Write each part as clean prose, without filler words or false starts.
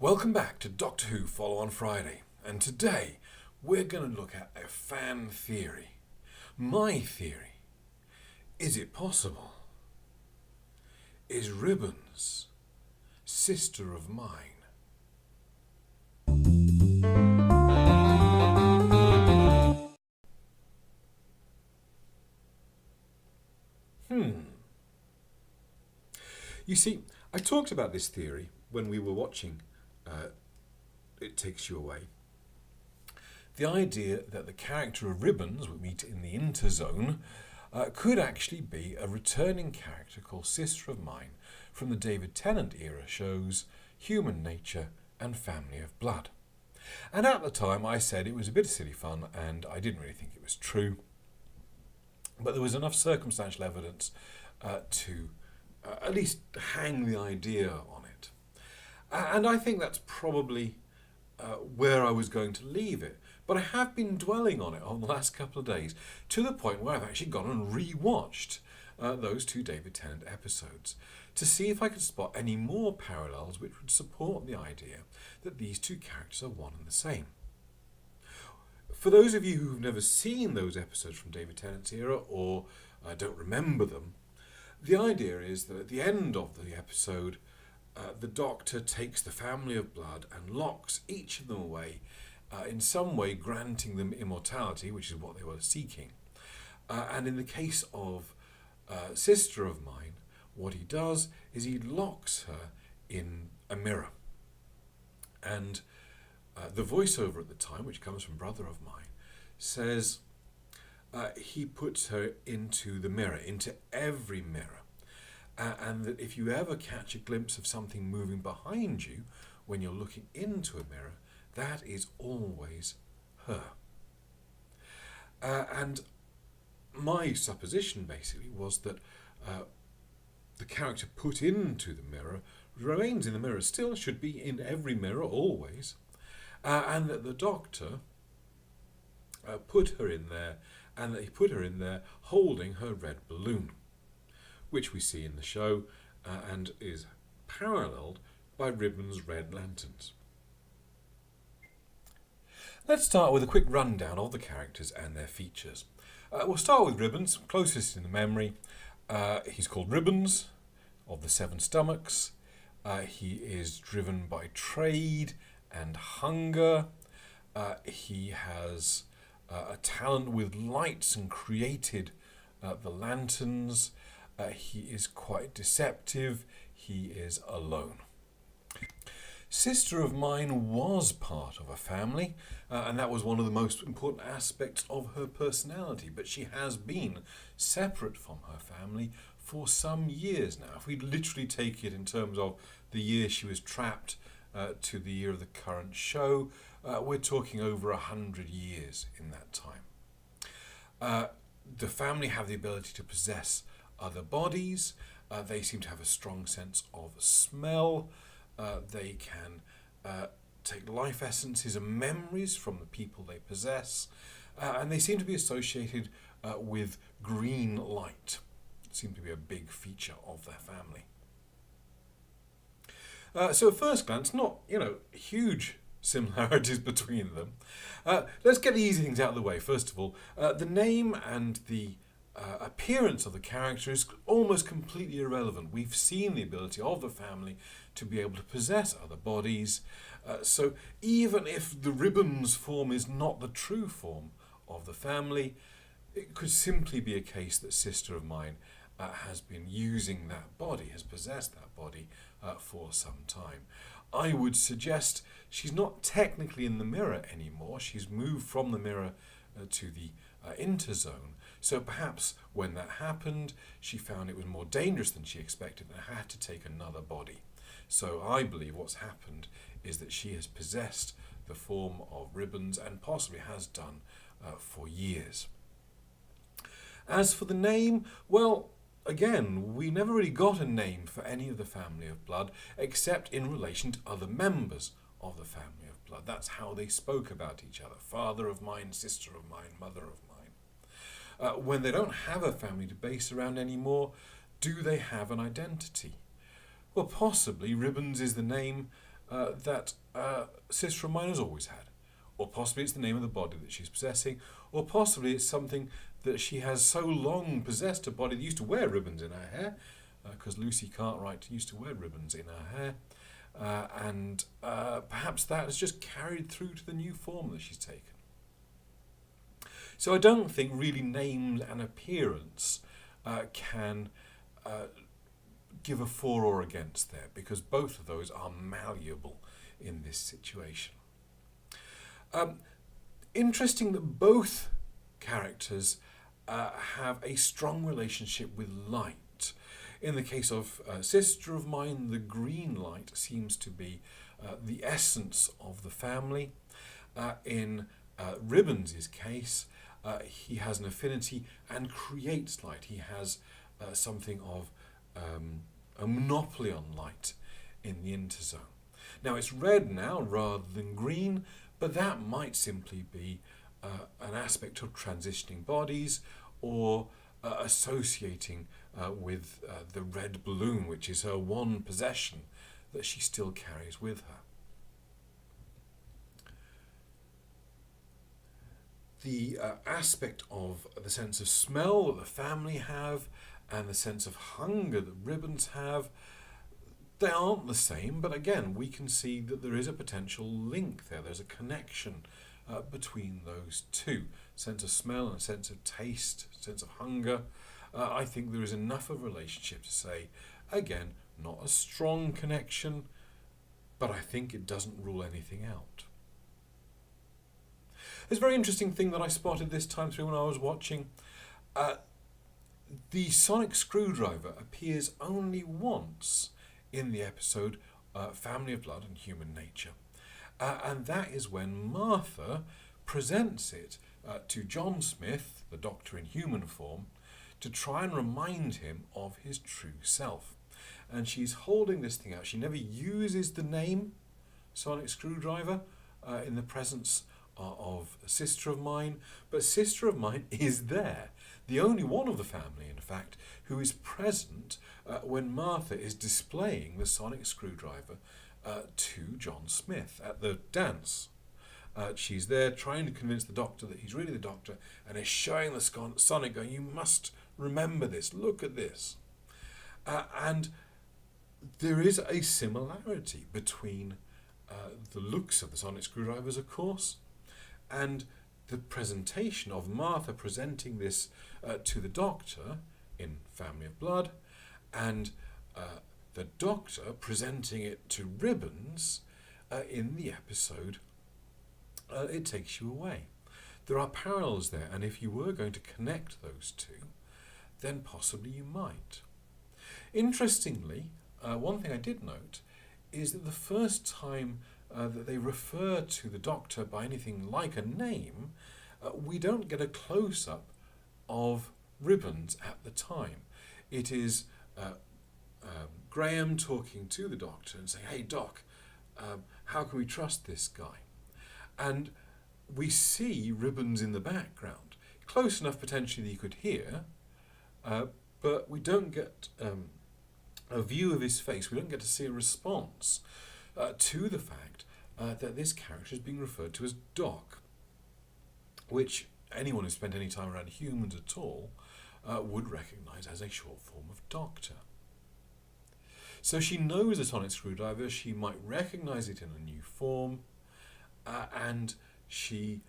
Welcome back to Doctor Who Follow on Friday, and today we're going to look at a fan theory. My theory. Is it possible? Is Ribbons sister of mine? You see, I talked about this theory when we were watching It Takes You Away. The idea that the character of Ribbons, we meet in the Interzone, could actually be a returning character called Sister of Mine from the David Tennant era shows Human Nature and Family of Blood. And at the time I said it was a bit of silly fun and I didn't really think it was true. But there was enough circumstantial evidence to at least hang the idea on it. And I think that's probably where I was going to leave it. But I have been dwelling on it on the last couple of days to the point where I've actually gone and re-watched those two David Tennant episodes to see if I could spot any more parallels which would support the idea that these two characters are one and the same. For those of you who've never seen those episodes from David Tennant's era or don't remember them, the idea is that at the end of the episode, the Doctor takes the Family of Blood and locks each of them away, in some way granting them immortality, which is what they were seeking. And in the case of Sister of Mine, what he does is he locks her in a mirror. And the voiceover at the time, which comes from Brother of Mine, says he puts her into the mirror, into every mirror. And that if you ever catch a glimpse of something moving behind you when you're looking into a mirror, that is always her. And my supposition basically was that the character put into the mirror remains in the mirror still, should be in every mirror always, and that the Doctor put her in there, and that he put her in there holding her red balloon, which we see in the show and is paralleled by Ribbon's red lanterns. Let's start with a quick rundown of the characters and their features. We'll start with Ribbons, closest in the memory. He's called Ribbons of the Seven Stomachs. He is driven by trade and hunger. He has a talent with lights and created the lanterns. He is quite deceptive. He is alone. Sister of Mine was part of a family, and that was one of the most important aspects of her personality, but she has been separate from her family for some years now. If we literally take it in terms of the year she was trapped to the year of the current show, we're talking over 100 years in that time. The family have the ability to possess other bodies. They seem to have a strong sense of smell. They can take life essences and memories from the people they possess, and they seem to be associated with green light. It seems to be a big feature of their family. So at first glance, not huge similarities between them. Let's get the easy things out of the way. First of all, the name and the appearance of the character is almost completely irrelevant. We've seen the ability of the family to be able to possess other bodies. So even if the Ribbons form is not the true form of the family, it could simply be a case that Sister of Mine has been using that body, has possessed that body for some time. I would suggest she's not technically in the mirror anymore. She's moved from the mirror to the interzone. So perhaps when that happened, she found it was more dangerous than she expected and had to take another body. So I believe what's happened is that she has possessed the form of Ribbons and possibly has done for years. As for the name, well, again, we never really got a name for any of the Family of Blood except in relation to other members of the Family of Blood. That's how they spoke about each other. Father of mine, sister of mine, mother of mine. When they don't have a family to base around anymore, do they have an identity? Well, possibly Ribbons is the name that Sister of Mine has always had. Or possibly it's the name of the body that she's possessing, or possibly it's something that she has so long possessed a body that used to wear ribbons in her hair, because Lucy Cartwright used to wear ribbons in her hair, and perhaps that has just carried through to the new form that she's taken. So I don't think really name and appearance can give a for or against there, because both of those are malleable in this situation. Interesting that both characters have a strong relationship with light. In the case of Sister of Mine, the green light seems to be the essence of the family. In Ribbons' case, he has an affinity and creates light. He has something of a monopoly on light in the interzone. Now it's red now rather than green, but that might simply be an aspect of transitioning bodies, or associating with the red balloon, which is her one possession that she still carries with her. The aspect of the sense of smell that the family have and the sense of hunger that Ribbons have, they aren't the same, but again, we can see that there is a potential link there. There's a connection between those two. Sense of smell and a sense of taste, sense of hunger. I think there is enough of a relationship to say, again, not a strong connection, but I think it doesn't rule anything out. There's a very interesting thing that I spotted this time through when I was watching. The sonic screwdriver appears only once in the episode Family of Blood and Human Nature. And that is when Martha presents it to John Smith, the Doctor in human form, to try and remind him of his true self. And she's holding this thing out. She never uses the name sonic screwdriver in the presence of Sister of Mine, but Sister of Mine is there. The only one of the family, in fact, who is present when Martha is displaying the sonic screwdriver to John Smith at the dance. She's there trying to convince the Doctor that he's really the Doctor, and is showing the sonic, going, "You must remember this, look at this." And there is a similarity between the looks of the sonic screwdrivers, of course, and the presentation of Martha presenting this to the Doctor in Family of Blood, and the Doctor presenting it to Ribbons in the episode It Takes You Away. There are parallels there, and if you were going to connect those two, then possibly you might. Interestingly, one thing I did note is that the first time that they refer to the Doctor by anything like a name, we don't get a close-up of Ribbons at the time. It is Graham talking to the Doctor and saying, "Hey Doc, how can we trust this guy?" And we see Ribbons in the background, close enough potentially that you could hear, but we don't get a view of his face. We don't get to see a response to the fact that this character is being referred to as Doc, which anyone who's spent any time around humans at all would recognise as a short form of Doctor. So she knows the sonic screwdriver, she might recognise it in a new form, and she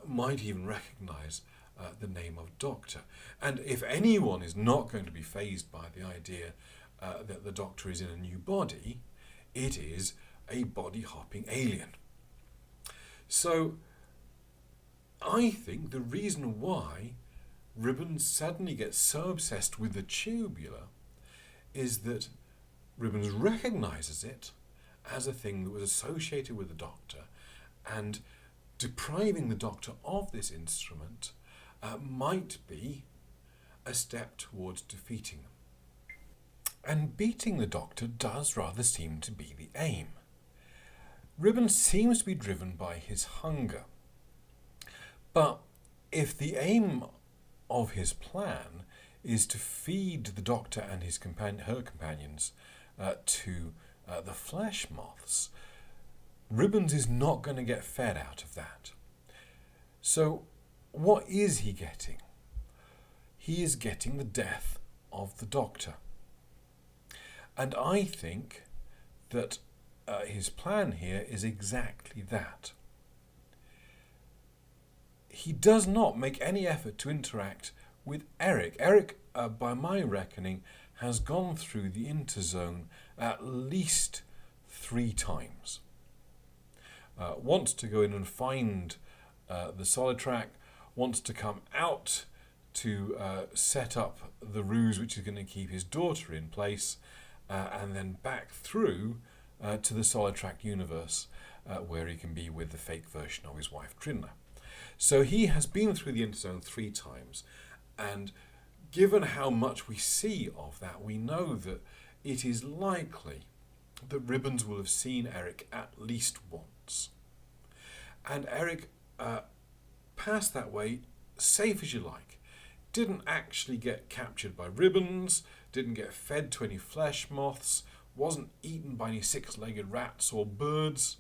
might even recognise the name of Doctor. And if anyone is not going to be fazed by the idea that the Doctor is in a new body, it is a body-hopping alien. So I think the reason why Ribbons suddenly gets so obsessed with the tubular is that Ribbons recognises it as a thing that was associated with the Doctor, and depriving the Doctor of this instrument might be a step towards defeating them. And beating the Doctor does rather seem to be the aim. Ribbons seems to be driven by his hunger. But if the aim of his plan is to feed the Doctor and her companions to the flesh moths, Ribbons is not going to get fed out of that. So what is he getting? He is getting the death of the Doctor. And I think that his plan here is exactly that. He does not make any effort to interact with Eric. Eric, by my reckoning, has gone through the interzone at least 3 times. Wants to go in and find the solid track, wants to come out to set up the ruse which is going to keep his daughter in place, and then back through to the solid track universe where he can be with the fake version of his wife Trinna. So he has been through the interzone 3 times, and given how much we see of that, we know that it is likely that Ribbons will have seen Eric at least once. And Eric passed that way, safe as you like. Didn't actually get captured by Ribbons, didn't get fed to any flesh moths, wasn't eaten by any 6-legged rats or birds,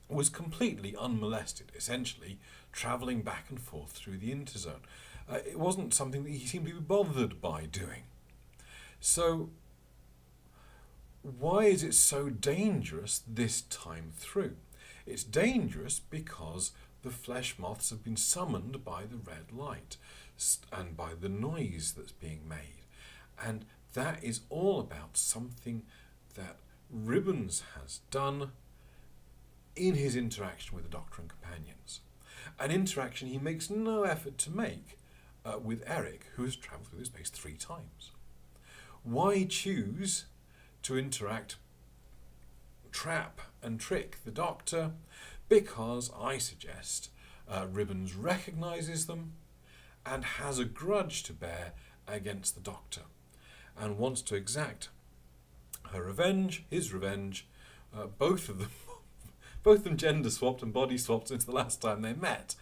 was completely unmolested, essentially travelling back and forth through the interzone. It wasn't something that he seemed to be bothered by doing. So why is it so dangerous this time through? It's dangerous because the flesh moths have been summoned by the red light and by the noise that's being made. And that is all about something that Ribbons has done in his interaction with the Doctor and companions. An interaction he makes no effort to make with Eric, who has travelled through space 3 times. Why choose to interact, trap and trick the Doctor? Because, I suggest, Ribbons recognises them and has a grudge to bear against the Doctor and wants to exact her revenge, his revenge, both of them gender swapped and body swapped since the last time they met,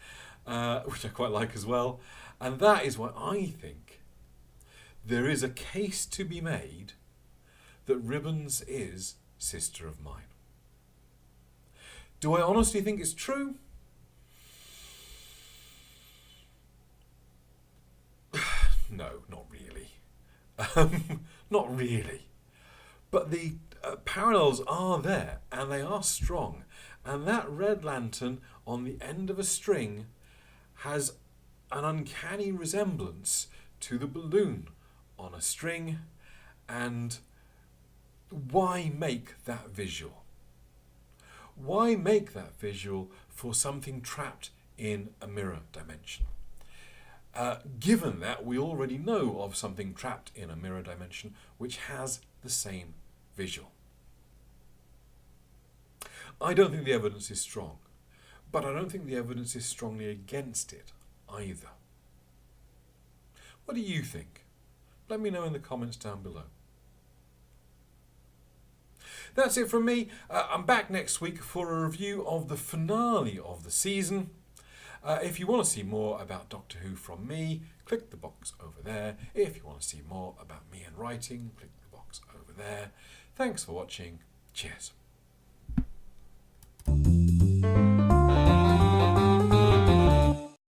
which I quite like as well. And that is why I think there is a case to be made that Ribbons is Sister of Mine. Do I honestly think it's true? No, not really. Not really. But the parallels are there, and they are strong. And that red lantern on the end of a string has an uncanny resemblance to the balloon on a string. And why make that visual? Why make that visual for something trapped in a mirror dimension? Given that we already know of something trapped in a mirror dimension which has the same visual. I don't think the evidence is strong, but I don't think the evidence is strongly against it either. What do you think? Let me know in the comments down below. That's it from me. I'm back next week for a review of the finale of the season. If you want to see more about Doctor Who from me, click the box over there. If you want to see more about me and writing, click the box over there. Thanks for watching. Cheers.